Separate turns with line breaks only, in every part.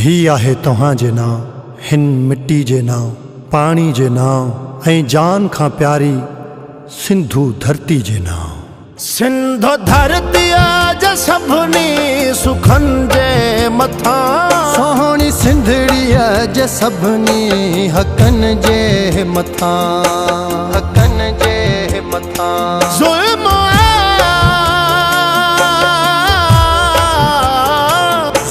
ही आहे तव्हां जे नाम, हिन मिट्टी जे नाम, पानी जे नाम ऐं जान खां प्यारी सिंधु धरती जे नाम।
सिंधु धरती जे सभिनी सुखनि जे मथां,
सोहणी सिंधड़ीअ जे सभिनी हक़नि जे मथां, हक़नि जे मथां
ज़ुल्म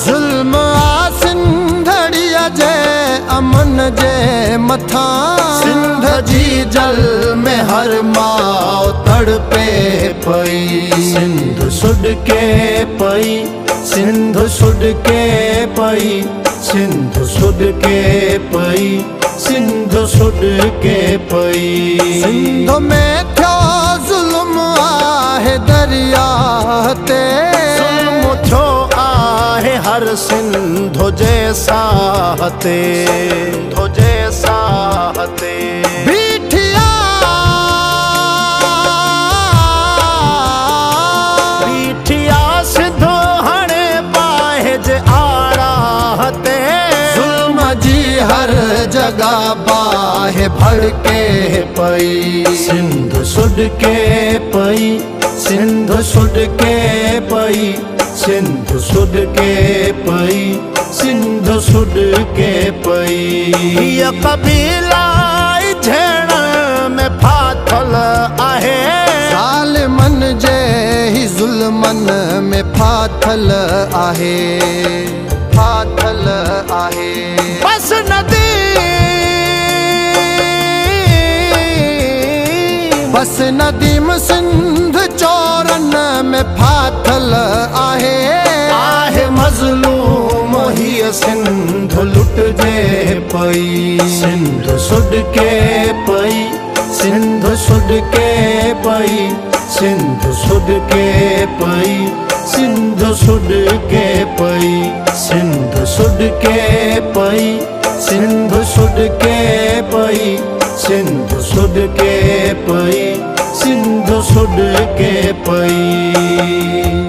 ज़ुल्म आ सिंधड़ीअ जे अमन जे मथां। सिंध जी जल में हर माउ तड़पे पई,
सिंधु सुॾके पई, सिंधु सुॾके पई, सिंधु सुॾके पई, सिंधु सुॾके पई।
सिंध में थियो ज़ुल्म आहे दरिया ते,
ज़ुल्म थियो आहे हर सिंधु जे साह ते, सिंधु जे साह ते।
बीठिया
बीठिया सिंधु हाणे बाहि जे आड़ा ते,
ज़ुल्म जी हर जगह बाहि भड़के पई।
सिंधु सुॾके पई, सिंधु सुॾके पई, सिंधु सुॾके पई, सिंधु सुॾके पई। हीअ कबीला झेण में फाथल आहे,
ज़ालिमनि जे ही ज़ुल्मनि में फाथल आहे, फाथल आहे।
बस नदी
बस नदीम सिंध चौरन में फाथल आहे,
आहे मज़लूम हीअ सिंधु लुटजे पई। सिंधु सुॾके पई, सिंधु सुॾके पई, सिंधु सुॾके पई, सिंधु सुॾके पई, सिंधु सुॾके पई, सिंधु सुॾके पई, सिंधु सुॾके पई, सिंधु सुॾके पई।